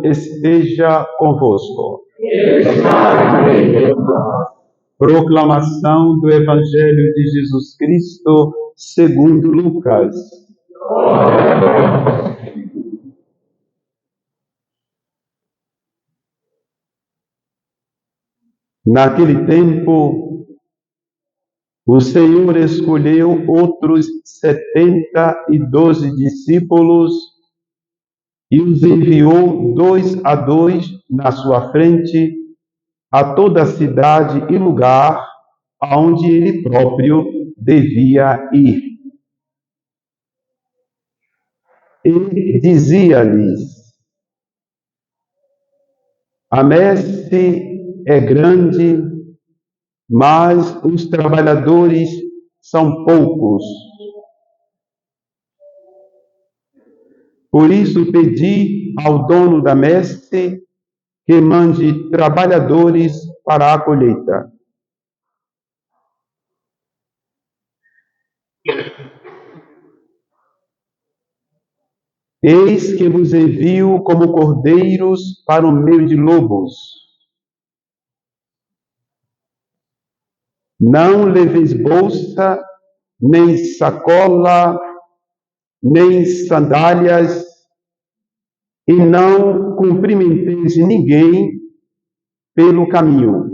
esteja convosco. Proclamação do Evangelho de Jesus Cristo segundo Lucas. Naquele tempo, o Senhor escolheu outros 72 discípulos e os enviou 2 a 2 na sua frente a toda a cidade e lugar aonde ele próprio devia ir. E dizia-lhes: a messe é grande, mas os trabalhadores são poucos. Por isso pedi ao dono da messe que mande trabalhadores para a colheita. Eis que vos envio como cordeiros para o meio de lobos. Não leveis bolsa, nem sacola, nem sandálias, e não cumprimenteis ninguém pelo caminho.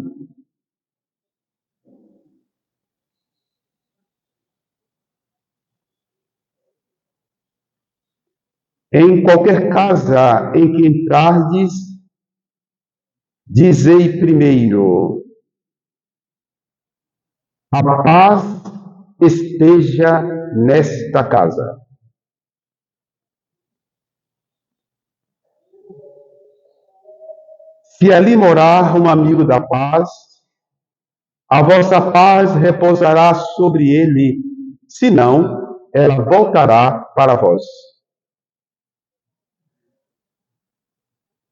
Em qualquer casa em que entrardes, dizei primeiro: a paz esteja nesta casa. Se ali morar um amigo da paz, a vossa paz repousará sobre ele, senão ela voltará para vós.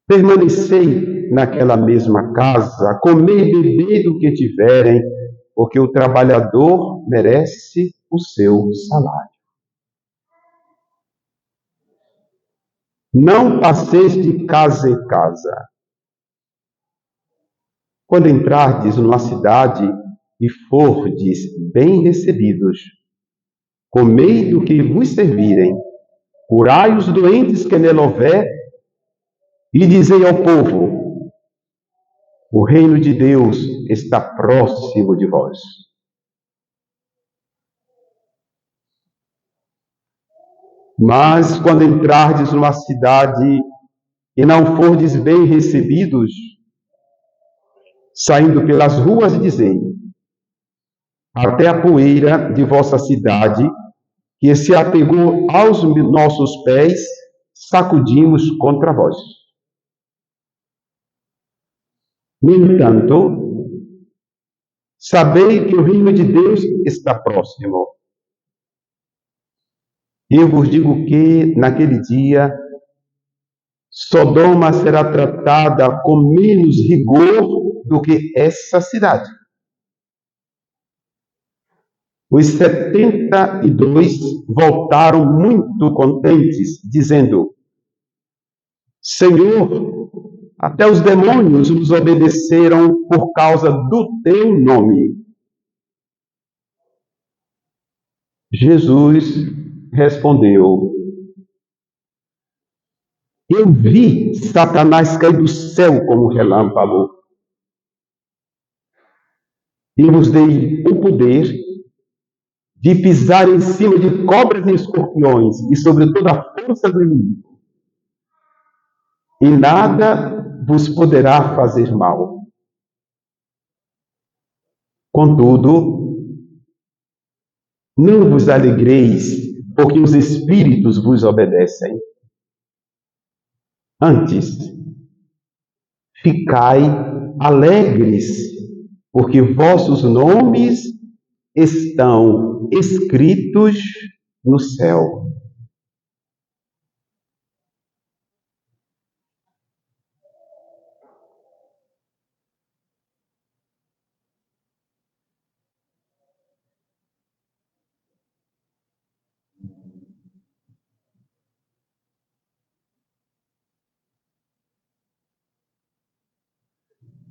Permanecei naquela mesma casa, comei e bebei do que tiverem, porque o trabalhador merece o seu salário. Não passeis de casa em casa. Quando entrardes numa cidade e fordes bem recebidos, comei do que vos servirem, curai os doentes que nela houver, e dizei ao povo: o reino de Deus está próximo de vós. Mas quando entrardes numa cidade e não fordes bem recebidos, saindo pelas ruas, dizei: até a poeira de vossa cidade, que se apegou aos nossos pés, sacudimos contra vós. No entanto, sabei que o reino de Deus está próximo. Eu vos digo que, naquele dia, Sodoma será tratada com menos rigor do que essa cidade. Os 72 voltaram muito contentes, dizendo: Senhor, até os demônios nos obedeceram por causa do teu nome. Jesus respondeu: eu vi Satanás cair do céu como um relâmpago. E vos dei o poder de pisar em cima de cobras e escorpiões e sobre toda a força do inimigo. E nada vos poderá fazer mal. Contudo, não vos alegreis, porque os espíritos vos obedecem. Antes, ficai alegres, porque vossos nomes estão escritos no céu.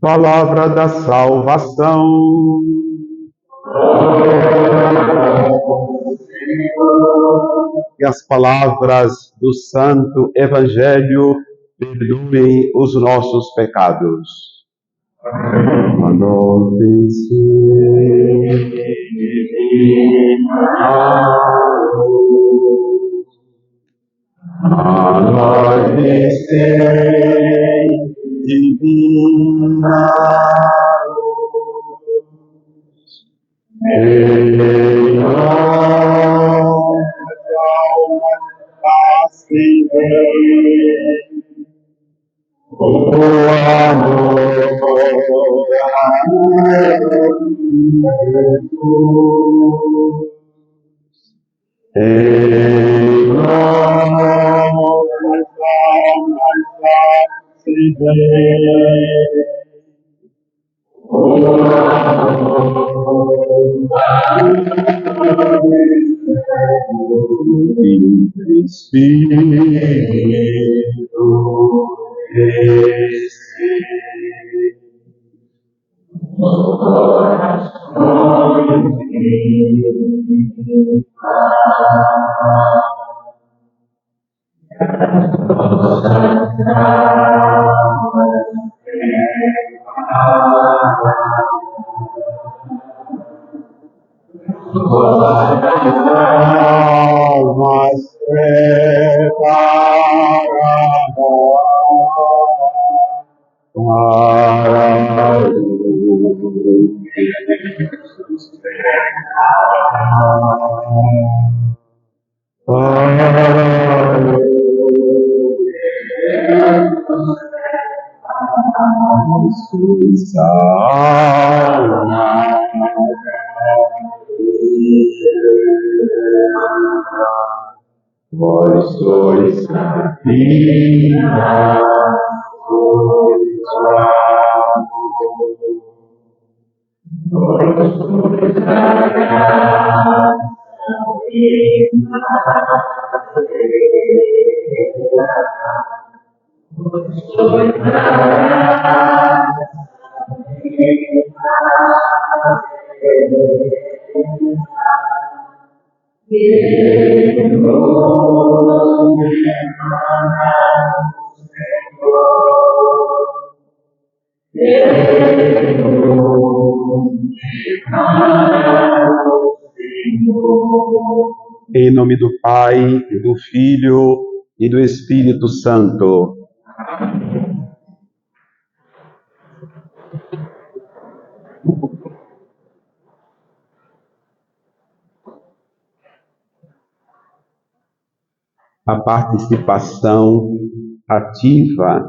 Palavra da salvação. Que as palavras do Santo Evangelho perdoem os nossos pecados. Divina luz, em nossas almas acendei o amor a Jesus. Em nossas almas acendei o Espírito almas preparadas para vós sois a vida, sois o Em nome do Pai, do Filho e do Espírito Santo. A participação ativa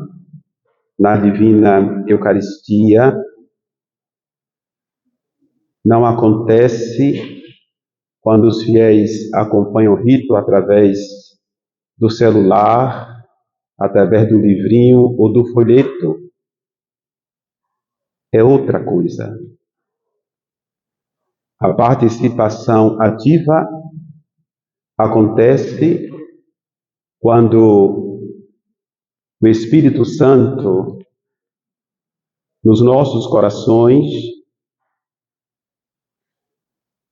na Divina Eucaristia não acontece quando os fiéis acompanham o rito através do celular, através do livrinho ou do folheto. É outra coisa. A participação ativa acontece quando o Espírito Santo, nos nossos corações,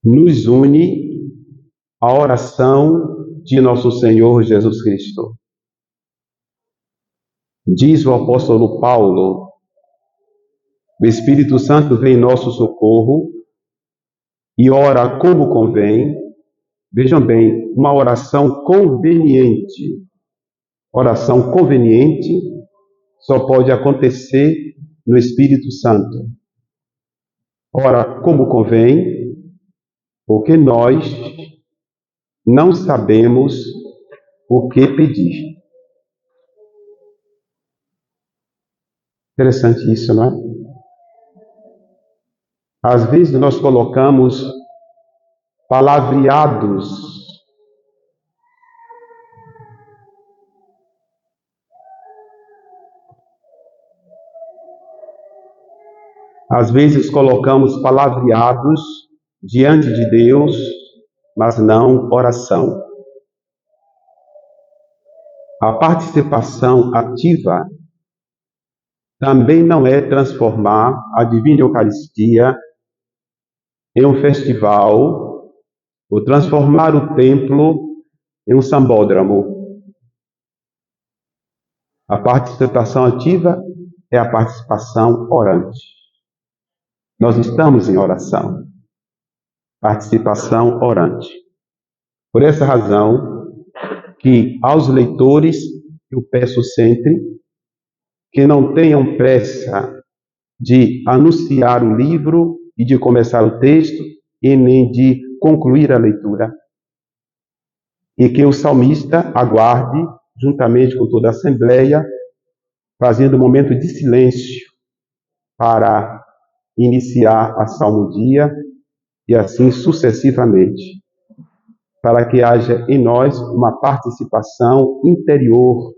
nos une à oração de nosso Senhor Jesus Cristo. Diz o apóstolo Paulo, o Espírito Santo vem em nosso socorro e ora como convém. Vejam bem, uma oração conveniente. Oração conveniente só pode acontecer no Espírito Santo. Ora como convém, porque nós não sabemos o que pedir. Interessante isso, não é? Às vezes nós colocamos palavreados diante de Deus, mas não oração. A participação ativa também não é transformar a Divina Eucaristia em um festival ou transformar o templo em um sambódromo. A participação ativa é a participação orante. Nós estamos em oração. Participação orante. Por essa razão, que aos leitores eu peço sempre que não tenham pressa de anunciar o livro e de começar o texto e nem de concluir a leitura. E que o salmista aguarde, juntamente com toda a Assembleia, fazendo um momento de silêncio para iniciar a salmodia e assim sucessivamente, para que haja em nós uma participação interior,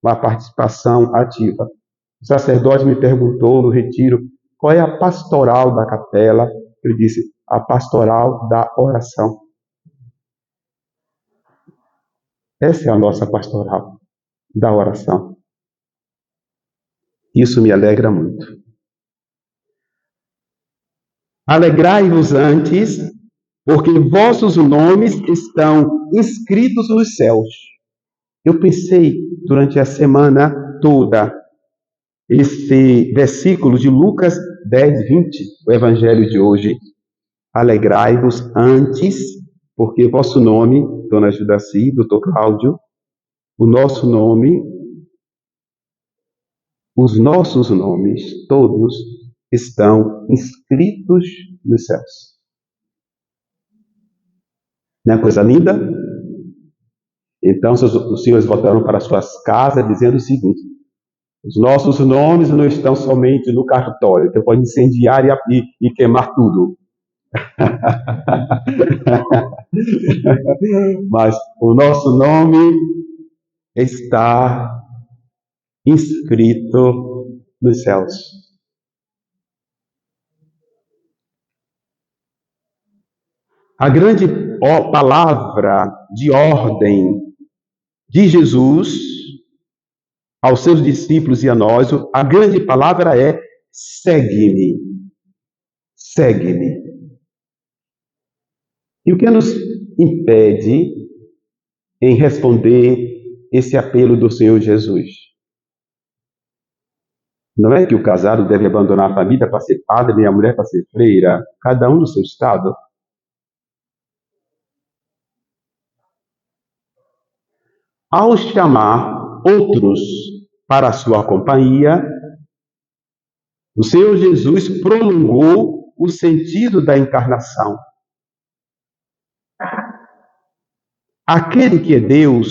uma participação ativa. O sacerdote me perguntou no retiro qual é a pastoral da capela. Eu disse, a pastoral da oração. Essa é a nossa pastoral da oração. Isso me alegra muito. Alegrai-vos antes, porque vossos nomes estão inscritos nos céus. Eu pensei durante a semana toda esse versículo de Lucas 10, 20, o evangelho de hoje. Alegrai-vos antes, porque vosso nome, Dona Judaci, Doutor Cláudio, o nosso nome, os nossos nomes, todos, estão inscritos nos céus. Não é coisa linda? Então, os senhores voltaram para suas casas dizendo o seguinte: os nossos nomes não estão somente no cartório, que pode incendiar e queimar tudo. Mas o nosso nome está inscrito nos céus. A grande palavra de ordem de Jesus aos seus discípulos e a nós, a grande palavra é: segue-me. Segue-me. E o que nos impede em responder esse apelo do Senhor Jesus? Não é que o casado deve abandonar a família para ser padre, nem a mulher para ser freira, cada um no seu estado. Ao chamar outros para a sua companhia, o Senhor Jesus prolongou o sentido da encarnação. Aquele que é Deus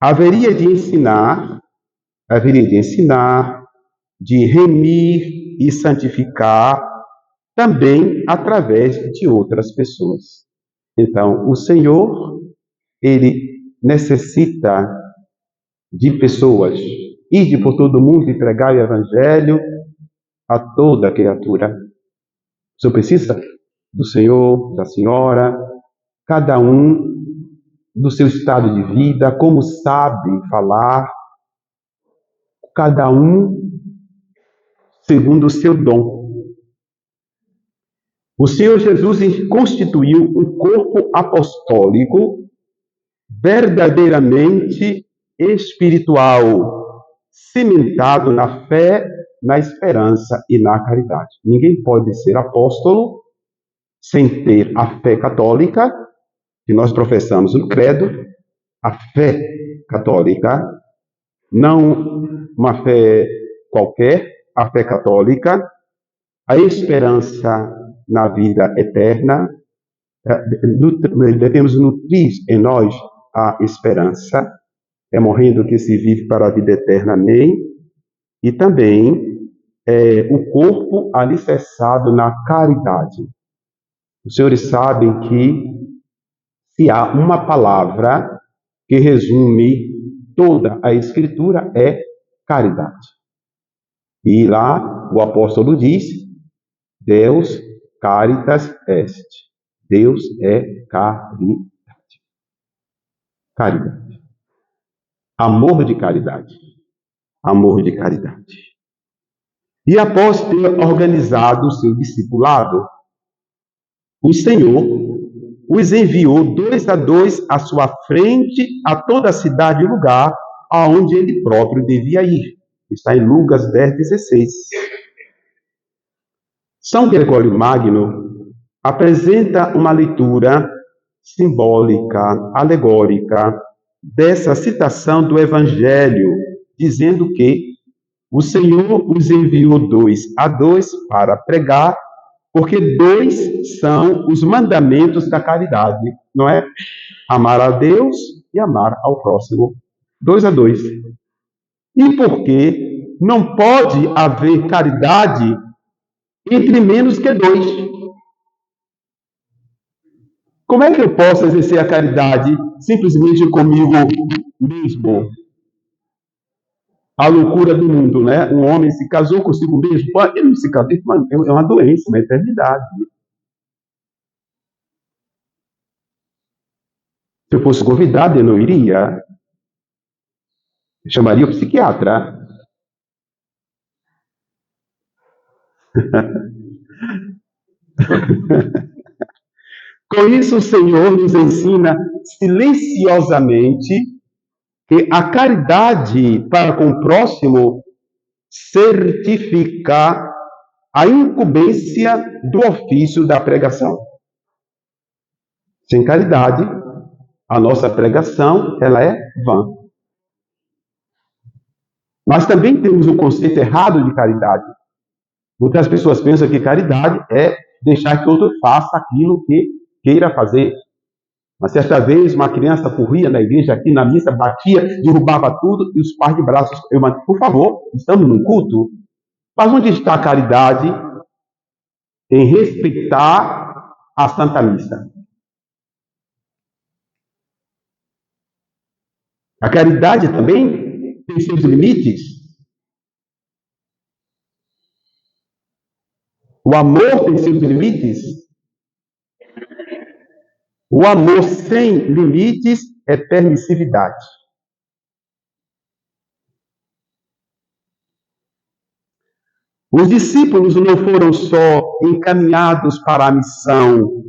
haveria de ensinar, de remir e santificar também através de outras pessoas. Então, o Senhor, ele necessita de pessoas. Ide por todo o mundo e pregai o Evangelho a toda criatura. O Senhor precisa do Senhor, da Senhora, cada um do seu estado de vida, como sabe falar, cada um segundo o seu dom. O Senhor Jesus constituiu um corpo apostólico verdadeiramente espiritual, cimentado na fé, na esperança e na caridade. Ninguém pode ser apóstolo sem ter a fé católica, que nós professamos no credo, a fé católica, não uma fé qualquer, a fé católica, a esperança na vida eterna, devemos nutrir em nós a esperança, é morrendo que se vive para a vida eterna, amém, e também o corpo alicerçado na caridade. Os senhores sabem que se há uma palavra que resume toda a Escritura é caridade. E lá o apóstolo diz, Deus caritas est. Deus é caridade. Caridade. Amor de caridade. amor de caridade. E após ter organizado o seu discipulado, o Senhor os enviou 2 a sua frente a toda a cidade e lugar aonde ele próprio devia ir. Está em Lucas 10:16. São Gregório Magno apresenta uma leitura simbólica, alegórica, dessa citação do Evangelho, dizendo que o Senhor os enviou 2 para pregar, porque 2 são os mandamentos da caridade, não é? Amar a Deus e amar ao próximo. 2. E porque não pode haver caridade entre menos que 2. Como é que eu posso exercer a caridade simplesmente comigo mesmo? A loucura do mundo, né? Um homem se casou consigo mesmo. Ele não se casou, é uma doença, uma eternidade. Se eu fosse convidado, eu não iria. Eu chamaria o psiquiatra. Com isso, o Senhor nos ensina silenciosamente que a caridade para com o próximo certifica a incumbência do ofício da pregação. Sem caridade, a nossa pregação ela é vã. Mas também temos um conceito errado de caridade. Muitas pessoas pensam que caridade é deixar que outro faça aquilo que queira fazer. Mas certa vez uma criança corria na igreja, aqui na missa, batia, derrubava tudo e os pais de braços. Eu mandei, por favor, estamos num culto. Mas onde está a caridade em respeitar a Santa Missa? A caridade também tem seus limites. O amor tem seus limites. O amor sem limites é permissividade. Os discípulos não foram só encaminhados para a missão,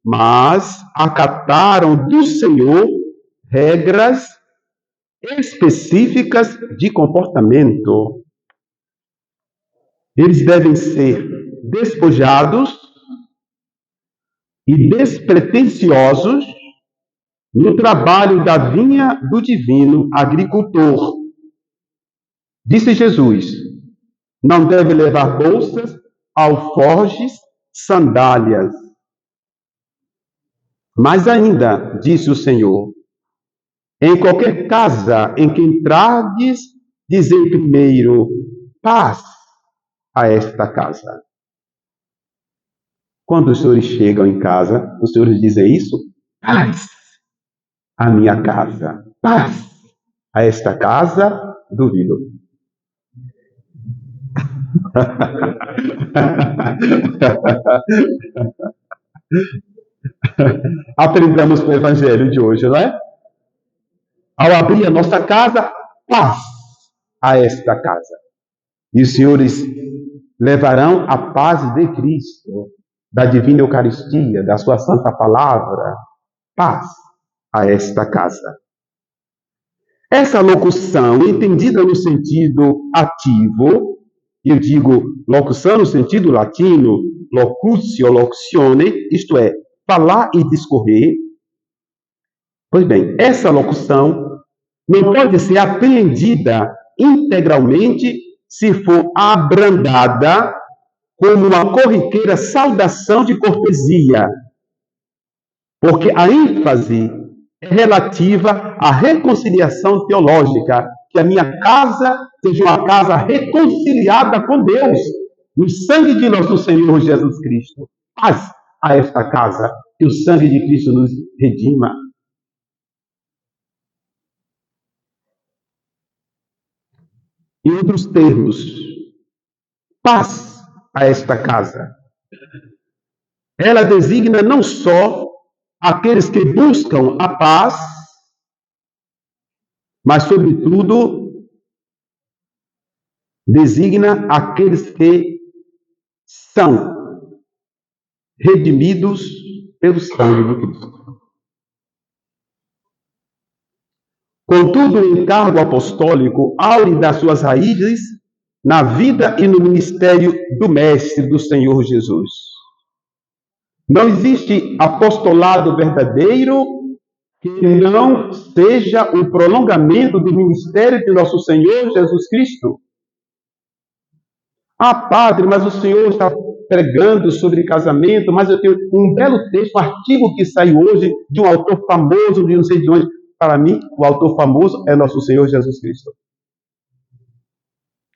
mas acataram do Senhor regras específicas de comportamento. Eles devem ser despojados e despretensiosos no trabalho da vinha do divino agricultor. Disse Jesus, não deve levar bolsas, alforjes, sandálias. Mas ainda, disse o Senhor, em qualquer casa em que entrardes, dizei primeiro, paz a esta casa. Quando os senhores chegam em casa, os senhores dizem isso? Paz a minha casa. Paz a esta casa, duvido. Aprendamos com o Evangelho de hoje, não é? Ao abrir a nossa casa, paz a esta casa. E os senhores levarão a paz de Cristo, da divina Eucaristia, da sua santa palavra, paz a esta casa. Essa locução, entendida no sentido ativo, eu digo locução no sentido latino, locutio, locuzione, isto é, falar e discorrer. Pois bem, essa locução não pode ser apreendida integralmente se for abrandada como uma corriqueira saudação de cortesia, porque a ênfase é relativa à reconciliação teológica, que a minha casa seja uma casa reconciliada com Deus, no sangue de nosso Senhor Jesus Cristo. Paz a esta casa, que o sangue de Cristo nos redima. Em outros termos, paz a esta casa. Ela designa não só aqueles que buscam a paz, mas, sobretudo, designa aqueles que são redimidos pelo sangue de Cristo. Contudo, o encargo apostólico, ao lhe dar suas raízes na vida e no ministério do Mestre, do Senhor Jesus. Não existe apostolado verdadeiro que não seja o prolongamento do ministério de nosso Senhor Jesus Cristo. Ah, padre, mas o senhor está pregando sobre casamento, mas eu tenho um belo texto, um artigo que saiu hoje de um autor famoso, de não sei de onde. Para mim, o autor famoso é nosso Senhor Jesus Cristo.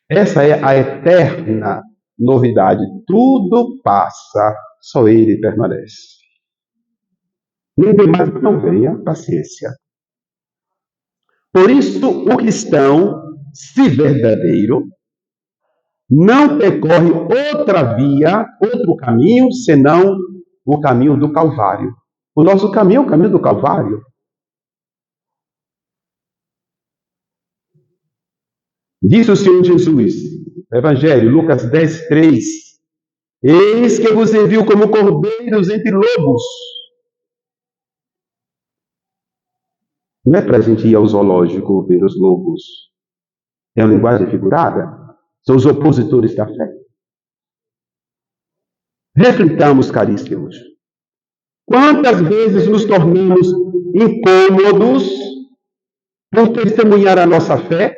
Essa é a eterna novidade. Tudo passa, só Ele permanece. Ninguém mais não venha, paciência. Por isso, o cristão, se verdadeiro, não percorre outra via, outro caminho, senão o caminho do Calvário. O nosso caminho é o caminho do Calvário. Disse o Senhor Jesus, Evangelho, Lucas 10, 3. Eis que vos envio como cordeiros entre lobos. Não é para a gente ir ao zoológico ver os lobos. É uma linguagem figurada. São os opositores da fé. Reflitamos, caríssimos. Quantas vezes nos tornamos incômodos por testemunhar a nossa fé?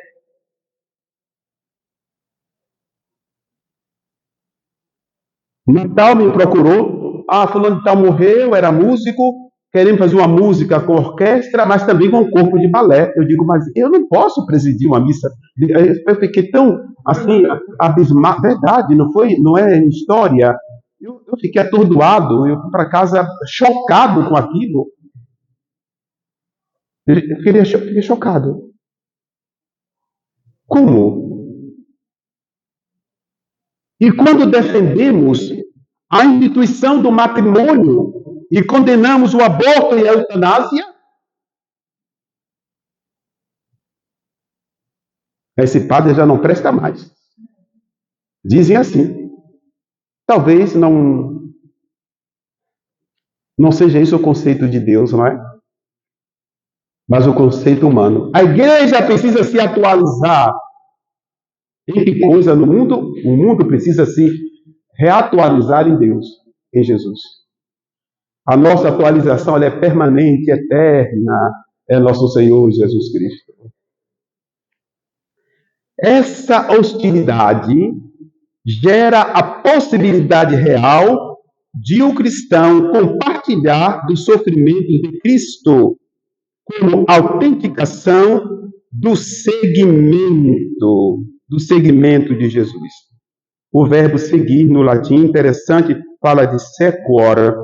Natal me procurou. Ah, fulano de tal morreu, era músico. Queremos fazer uma música com orquestra, mas também com corpo de balé. Eu digo, mas eu não posso presidir uma missa. Eu fiquei tão, assim, abismado. Verdade, não é história. Eu fiquei atordoado, eu fui para casa chocado com aquilo. Eu fiquei chocado. Como? E quando defendemos a instituição do matrimônio e condenamos o aborto e a eutanásia, esse padre já não presta mais. Dizem assim. Talvez não seja isso o conceito de Deus, não é? Mas o conceito humano. A igreja precisa se atualizar. Em que coisa no mundo? O mundo precisa se reatualizar em Deus, em Jesus. A nossa atualização ela é permanente, eterna, é nosso Senhor Jesus Cristo. Essa hostilidade gera a possibilidade real de um cristão compartilhar dos sofrimentos de Cristo como autenticação do segmento de Jesus. O verbo seguir no latim, interessante, fala de sequor,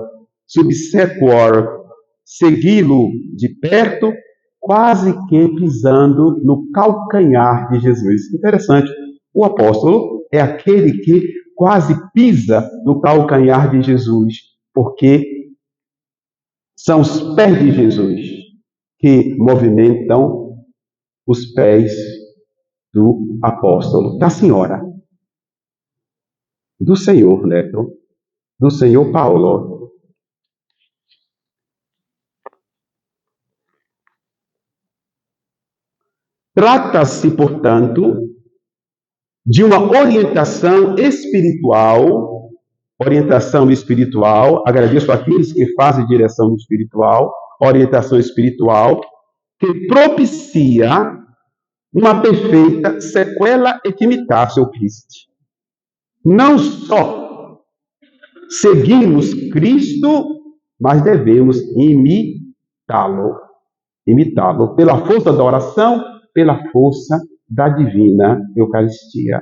subsequor, segui-lo de perto, quase que pisando no calcanhar de Jesus. Interessante. O apóstolo é aquele que quase pisa no calcanhar de Jesus, porque são os pés de Jesus que movimentam os pés do apóstolo, da senhora, do Senhor Neto, do Senhor Paulo. Trata-se, portanto, de uma orientação espiritual, agradeço àqueles que fazem direção espiritual, orientação espiritual, que propicia uma perfeita sequela et imitatio Christi. Não só seguimos Cristo, mas devemos imitá-lo pela força da oração, pela força da divina Eucaristia.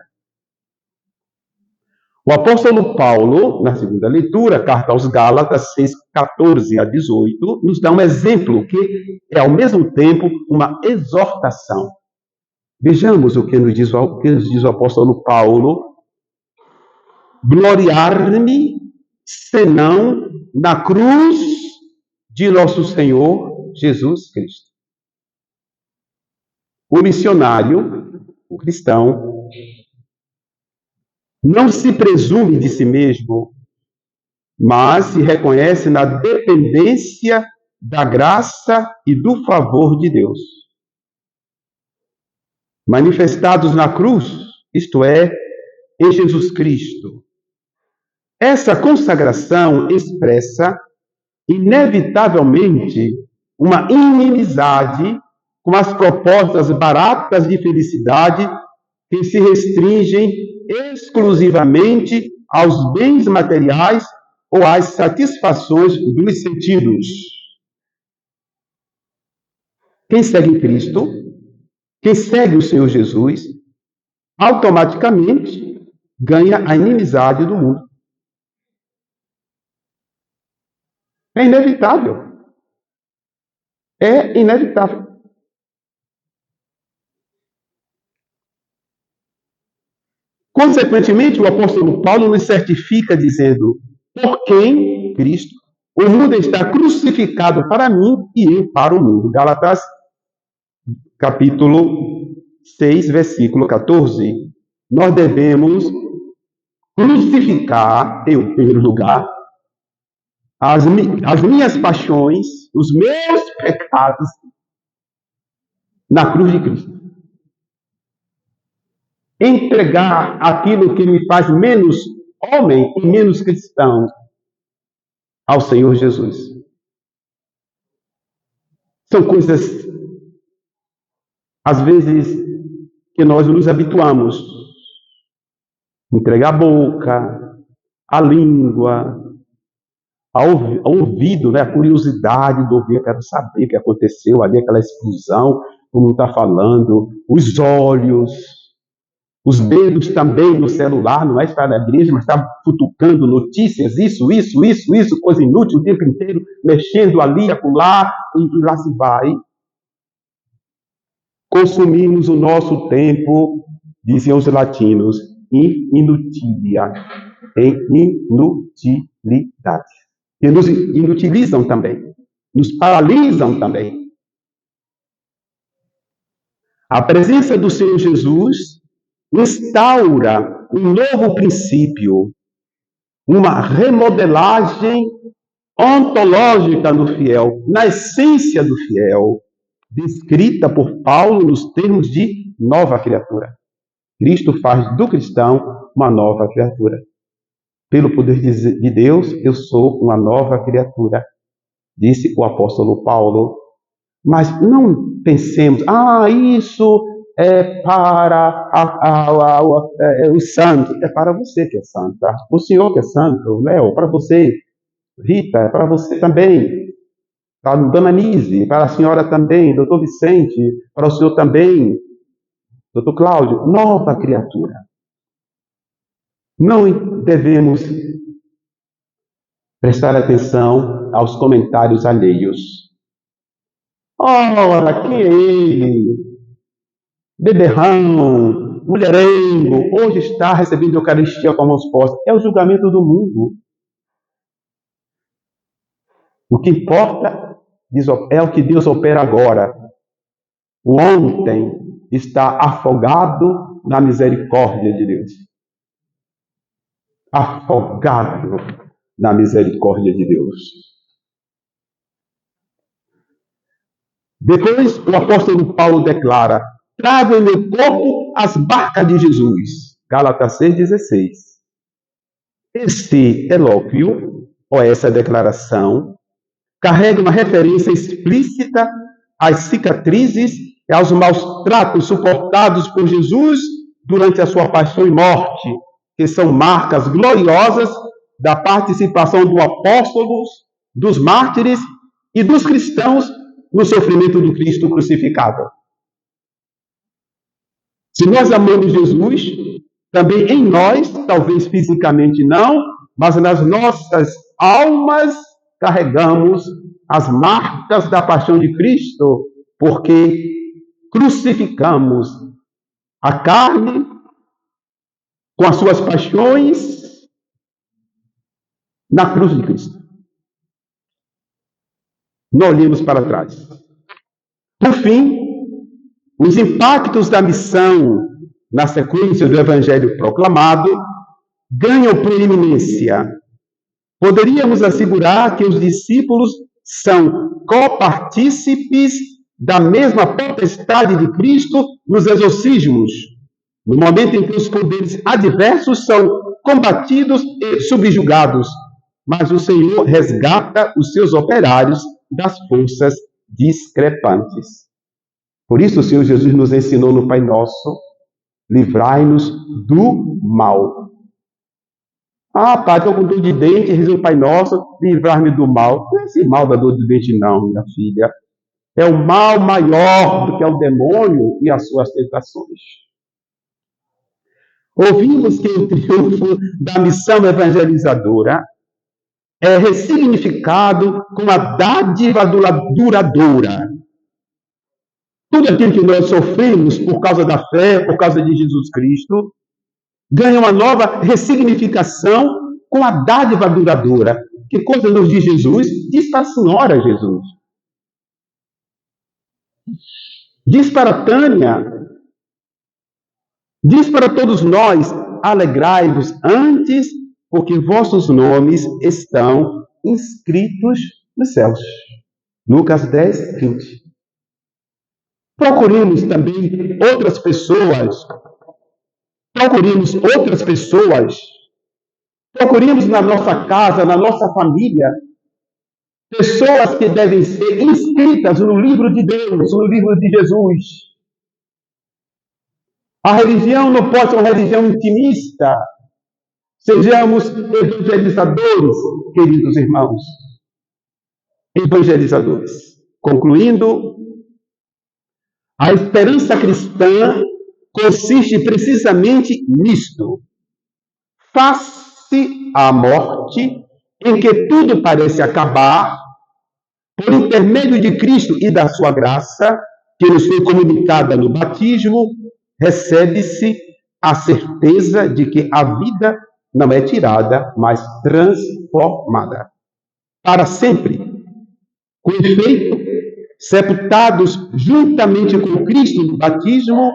O apóstolo Paulo, na segunda leitura, carta aos Gálatas 6, 14 a 18, nos dá um exemplo que é, ao mesmo tempo, uma exortação. Vejamos o que nos diz o apóstolo Paulo. Gloriar-me, senão na cruz de nosso Senhor Jesus Cristo. O missionário, o cristão, Não se presume de si mesmo, mas se reconhece na dependência da graça e do favor de Deus, manifestados na cruz, isto é, em Jesus Cristo. Essa consagração expressa, inevitavelmente, uma inimizade com as propostas baratas de felicidade que se restringem exclusivamente aos bens materiais ou às satisfações dos sentidos. Quem segue Cristo, quem segue o Senhor Jesus, automaticamente ganha a inimizade do mundo. É inevitável. É inevitável. Consequentemente, o apóstolo Paulo nos certifica dizendo: por quem, Cristo, o mundo está crucificado para mim e eu para o mundo. Gálatas, capítulo 6, versículo 14. Nós devemos crucificar, eu, em primeiro lugar, as minhas paixões, os meus pecados, na cruz de Cristo. Entregar aquilo que me faz menos homem e menos cristão ao Senhor Jesus. São coisas, às vezes, que nós nos habituamos. Entregar a boca, a língua, ao ouvido, né? A curiosidade de ouvir, eu quero saber o que aconteceu ali, aquela explosão, como está falando, os olhos, os dedos também no celular, não é estar na igreja, mas está futucando notícias, isso, coisa inútil o tempo inteiro, mexendo ali, acolá, e lá se vai. Consumimos o nosso tempo, diziam os latinos, em inutilia, em inutilidade. E nos inutilizam também, nos paralisam também. A presença do Senhor Jesus instaura um novo princípio, uma remodelagem ontológica no fiel, na essência do fiel, descrita por Paulo nos termos de nova criatura. Cristo faz do cristão uma nova criatura. Pelo poder de Deus, eu sou uma nova criatura, disse o apóstolo Paulo. Mas não pensemos, isso é para os santos. É para você que é santo, tá? O senhor que é santo, Léo, para você, Rita, é para você também. Para a dona Nise, para a senhora também, doutor Vicente, para o senhor também, doutor Cláudio, nova criatura. Não devemos prestar atenção aos comentários alheios. Ora, quem é ele? Beberrão, mulherengo, hoje está recebendo a Eucaristia com a mão postas. É o julgamento do mundo. O que importa é o que Deus opera agora. O ontem está afogado na misericórdia de Deus. Afogado na misericórdia de Deus. Depois, o apóstolo Paulo declara: trago em meu corpo as marcas de Jesus. Gálatas 6,16. Esse elóquio, ou essa declaração, carrega uma referência explícita às cicatrizes e aos maus tratos suportados por Jesus durante a sua paixão e morte, que são marcas gloriosas da participação do apóstolo, dos mártires e dos cristãos no sofrimento do Cristo crucificado. Se nós amamos Jesus, também em nós, talvez fisicamente não, mas nas nossas almas carregamos as marcas da paixão de Cristo, porque crucificamos a carne com as suas paixões na cruz de Cristo. Não olhemos para trás. Por fim, os impactos da missão na sequência do evangelho proclamado ganham preeminência. Poderíamos assegurar que os discípulos são copartícipes da mesma potestade de Cristo nos exorcismos, no momento em que os poderes adversos são combatidos e subjugados, mas o Senhor resgata os seus operários das forças discrepantes. Por isso o Senhor Jesus nos ensinou no Pai Nosso: livrai-nos do mal. Ah, pai, estou com dor de dente, rezei o Pai Nosso, livrar-me do mal. Não é esse mal da dor de dente, não, minha filha. É o mal maior do que é o demônio e as suas tentações. Ouvimos que o triunfo da missão evangelizadora é ressignificado com a dádiva duradoura. Tudo aquilo que nós sofremos por causa da fé, por causa de Jesus Cristo, ganha uma nova ressignificação com a dádiva duradoura. Que coisa nos diz Jesus? Diz para a senhora Jesus. Diz para Tânia. Diz para todos nós: alegrai-vos antes, porque vossos nomes estão inscritos nos céus. Lucas 10, 20. Procuremos também outras pessoas. Procuremos na nossa casa, na nossa família, pessoas que devem ser inscritas no livro de Deus, no livro de Jesus. A religião não pode ser uma religião intimista. Sejamos evangelizadores, queridos irmãos. Evangelizadores. Concluindo, a esperança cristã consiste precisamente nisto. Face à morte, em que tudo parece acabar, por intermédio de Cristo e da sua graça, que nos foi comunicada no batismo, recebe-se a certeza de que a vida não é tirada, mas transformada para sempre. Com efeito, sepultados juntamente com Cristo no batismo,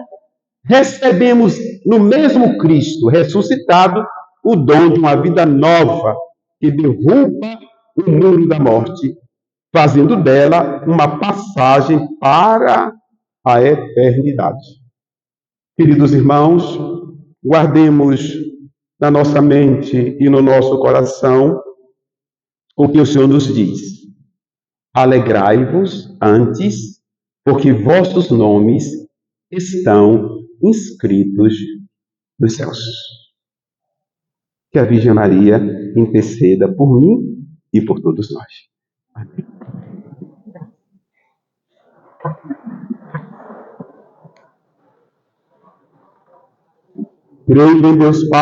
recebemos no mesmo Cristo ressuscitado o dom de uma vida nova que derruba o muro da morte, fazendo dela uma passagem para a eternidade. Queridos irmãos, guardemos na nossa mente e no nosso coração o que o Senhor nos diz. Alegrai-vos antes, porque vossos nomes estão inscritos nos céus. Que a Virgem Maria interceda por mim e por todos nós. Amém. Creio em Deus Pai.